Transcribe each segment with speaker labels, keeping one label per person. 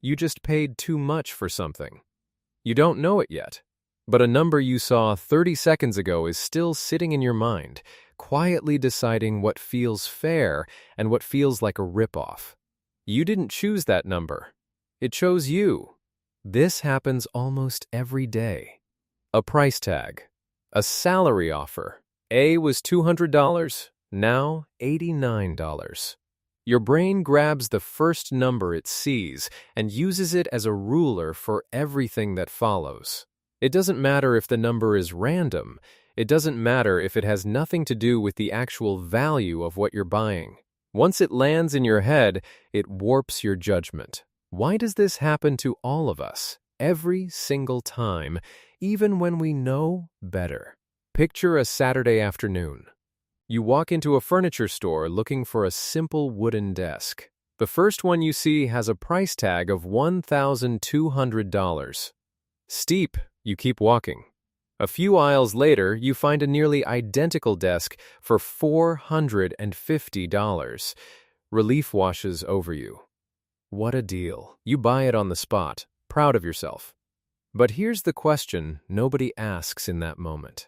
Speaker 1: You just paid too much for something. You don't know it yet, but a number you saw 30 seconds ago is still sitting in your mind, quietly deciding what feels fair and what feels like a ripoff. You didn't choose that number. It chose you. This happens almost every day. A price tag. A salary offer. A was $200, now $89. Your brain grabs the first number it sees and uses it as a ruler for everything that follows. It doesn't matter if the number is random. It doesn't matter if it has nothing to do with the actual value of what you're buying. Once it lands in your head, it warps your judgment. Why does this happen to all of us, every single time, even when we know better? Picture a Saturday afternoon. You walk into a furniture store looking for a simple wooden desk. The first one you see has a price tag of $1,200. Steep, you keep walking. A few aisles later, you find a nearly identical desk for $450. Relief washes over you. What a deal. You buy it on the spot, proud of yourself. But here's the question nobody asks in that moment.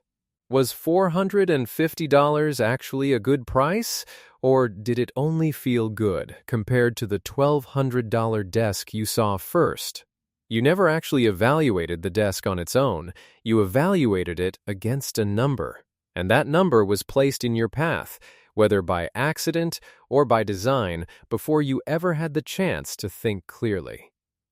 Speaker 1: Was $450 actually a good price, or did it only feel good compared to the $1,200 desk you saw first? You never actually evaluated the desk on its own. You evaluated it against a number, and that number was placed in your path, whether by accident or by design, before you ever had the chance to think clearly.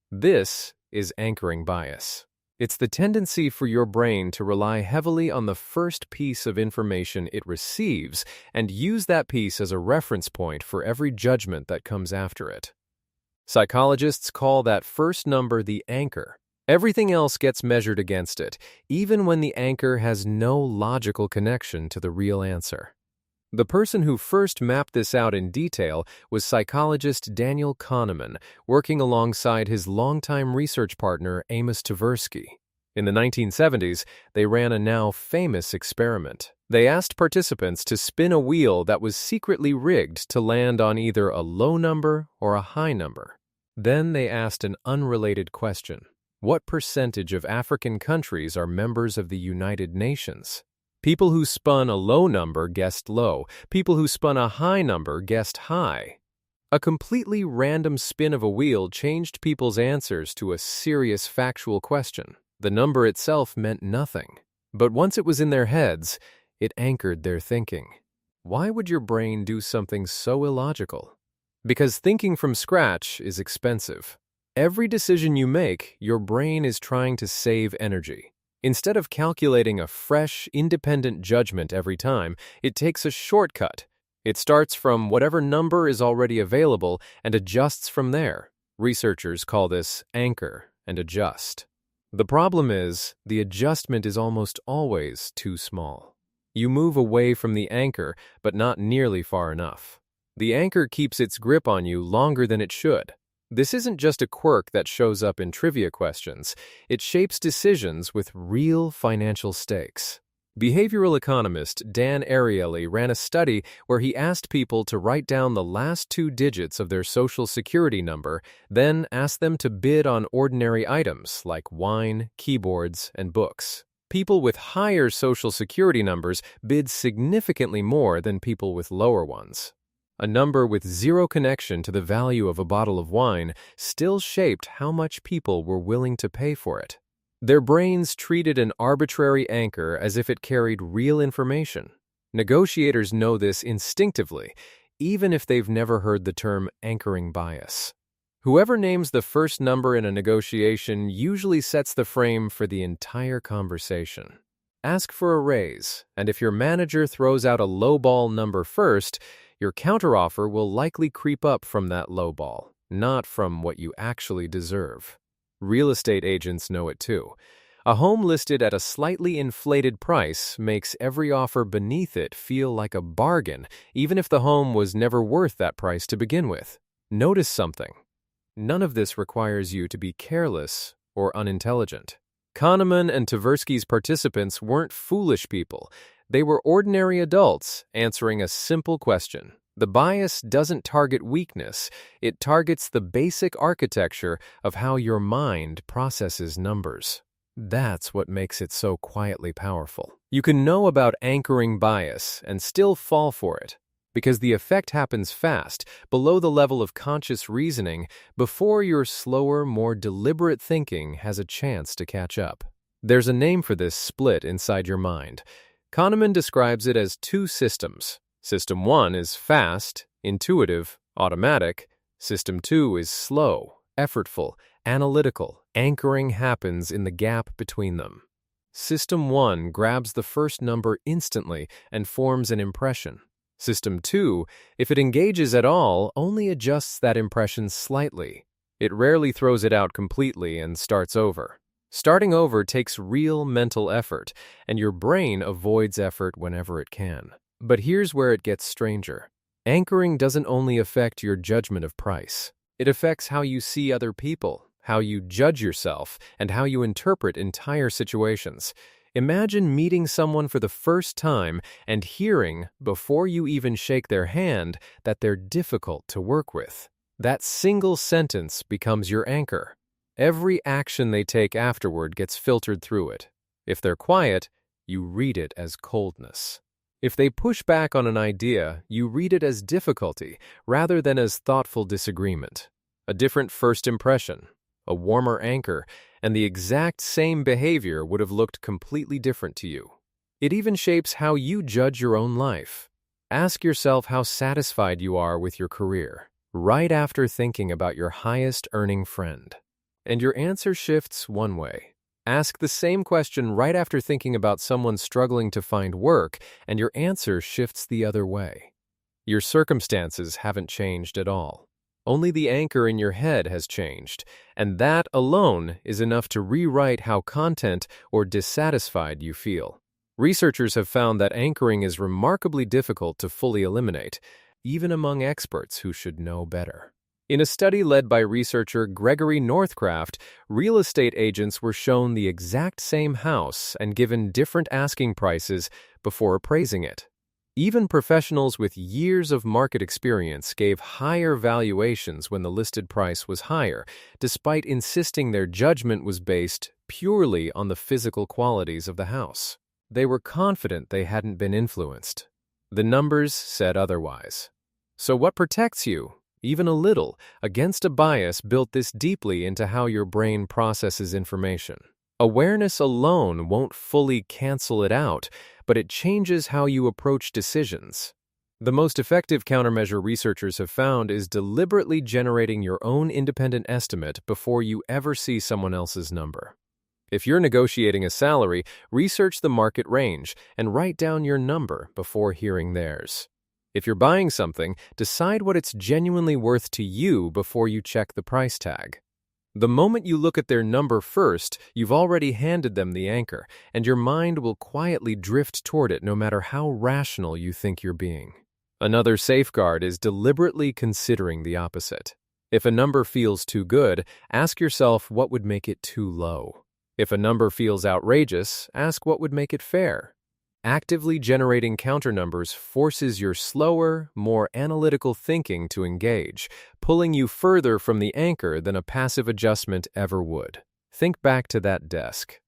Speaker 1: This is anchoring bias. It's the tendency for your brain to rely heavily on the first piece of information it receives and use that piece as a reference point for every judgment that comes after it. Psychologists call that first number the anchor. Everything else gets measured against it, even when the anchor has no logical connection to the real answer. The person who first mapped this out in detail was psychologist Daniel Kahneman, working alongside his longtime research partner Amos Tversky. In the 1970s, they ran a now famous experiment. They asked participants to spin a wheel that was secretly rigged to land on either a low number or a high number. Then they asked an unrelated question. What percentage of African countries are members of the United Nations? People who spun a low number guessed low. People who spun a high number guessed high. A completely random spin of a wheel changed people's answers to a serious factual question. The number itself meant nothing. But once it was in their heads, it anchored their thinking. Why would your brain do something so illogical? Because thinking from scratch is expensive. Every decision you make, your brain is trying to save energy. Instead of calculating a fresh, independent judgment every time, it takes a shortcut. It starts from whatever number is already available and adjusts from there. Researchers call this anchor and adjust. The problem is, the adjustment is almost always too small. You move away from the anchor, but not nearly far enough. The anchor keeps its grip on you longer than it should. This isn't just a quirk that shows up in trivia questions. It shapes decisions with real financial stakes. Behavioral economist Dan Ariely ran a study where he asked people to write down the last 2 digits of their Social Security number, then asked them to bid on ordinary items like wine, keyboards, and books. People with higher Social Security numbers bid significantly more than people with lower ones. A number with zero connection to the value of a bottle of wine still shaped how much people were willing to pay for it. Their brains treated an arbitrary anchor as if it carried real information. Negotiators know this instinctively, even if they've never heard the term anchoring bias. Whoever names the first number in a negotiation usually sets the frame for the entire conversation. Ask for a raise, and if your manager throws out a lowball number first, your counteroffer will likely creep up from that lowball, not from what you actually deserve. Real estate agents know it too. A home listed at a slightly inflated price makes every offer beneath it feel like a bargain, even if the home was never worth that price to begin with. Notice something. None of this requires you to be careless or unintelligent. Kahneman and Tversky's participants weren't foolish people. They were ordinary adults answering a simple question. The bias doesn't target weakness, it targets the basic architecture of how your mind processes numbers. That's what makes it so quietly powerful. You can know about anchoring bias and still fall for it, because the effect happens fast, below the level of conscious reasoning, before your slower, more deliberate thinking has a chance to catch up. There's a name for this split inside your mind. Kahneman describes it as two systems. System 1 is fast, intuitive, automatic. System 2 is slow, effortful, analytical. Anchoring happens in the gap between them. System 1 grabs the first number instantly and forms an impression. System 2, if it engages at all, only adjusts that impression slightly. It rarely throws it out completely and starts over. Starting over takes real mental effort, and your brain avoids effort whenever it can. But here's where it gets stranger. Anchoring doesn't only affect your judgment of price. It affects how you see other people, how you judge yourself, and how you interpret entire situations. Imagine meeting someone for the first time and hearing, before you even shake their hand, that they're difficult to work with. That single sentence becomes your anchor. Every action they take afterward gets filtered through it. If they're quiet, you read it as coldness. If they push back on an idea, you read it as difficulty rather than as thoughtful disagreement. A different first impression, a warmer anchor, and the exact same behavior would have looked completely different to you. It even shapes how you judge your own life. Ask yourself how satisfied you are with your career, right after thinking about your highest earning friend. And your answer shifts one way. Ask the same question right after thinking about someone struggling to find work, and your answer shifts the other way. Your circumstances haven't changed at all. Only the anchor in your head has changed, and that alone is enough to rewrite how content or dissatisfied you feel. Researchers have found that anchoring is remarkably difficult to fully eliminate, even among experts who should know better. In a study led by researcher Gregory Northcraft, real estate agents were shown the exact same house and given different asking prices before appraising it. Even professionals with years of market experience gave higher valuations when the listed price was higher, despite insisting their judgment was based purely on the physical qualities of the house. They were confident they hadn't been influenced. The numbers said otherwise. So what protects you, even a little, against a bias built this deeply into how your brain processes information? Awareness alone won't fully cancel it out, but it changes how you approach decisions. The most effective countermeasure researchers have found is deliberately generating your own independent estimate before you ever see someone else's number. If you're negotiating a salary, research the market range and write down your number before hearing theirs. If you're buying something, decide what it's genuinely worth to you before you check the price tag. The moment you look at their number first, you've already handed them the anchor, and your mind will quietly drift toward it no matter how rational you think you're being. Another safeguard is deliberately considering the opposite. If a number feels too good, ask yourself what would make it too low. If a number feels outrageous, ask what would make it fair. Actively generating counternumbers forces your slower, more analytical thinking to engage, pulling you further from the anchor than a passive adjustment ever would. Think back to that desk.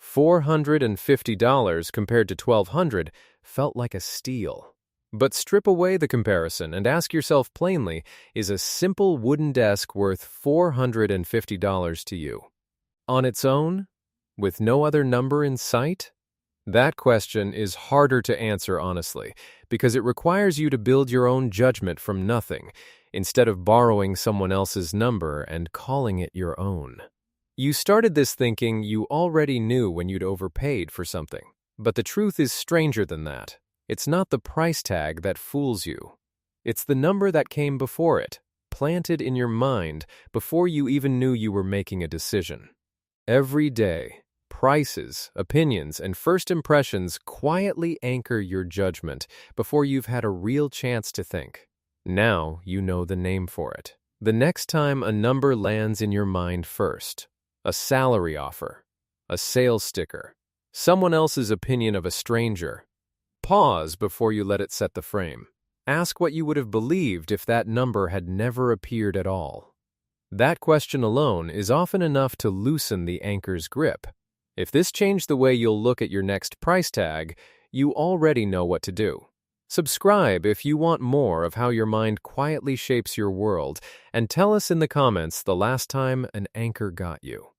Speaker 1: $450 compared to $1,200 felt like a steal. But strip away the comparison and ask yourself plainly, is a simple wooden desk worth $450 to you? On its own, with no other number in sight? That question is harder to answer honestly, because it requires you to build your own judgment from nothing, instead of borrowing someone else's number and calling it your own. You started this thinking you already knew when you'd overpaid for something. But the truth is stranger than that. It's not the price tag that fools you. It's the number that came before it, planted in your mind before you even knew you were making a decision. Every day, prices, opinions, and first impressions quietly anchor your judgment before you've had a real chance to think. Now you know the name for it. The next time a number lands in your mind first, a salary offer, a sales sticker, someone else's opinion of a stranger, pause before you let it set the frame. Ask what you would have believed if that number had never appeared at all. That question alone is often enough to loosen the anchor's grip. If this changed the way you'll look at your next price tag, you already know what to do. Subscribe if you want more of how your mind quietly shapes your world, and tell us in the comments the last time an anchor got you.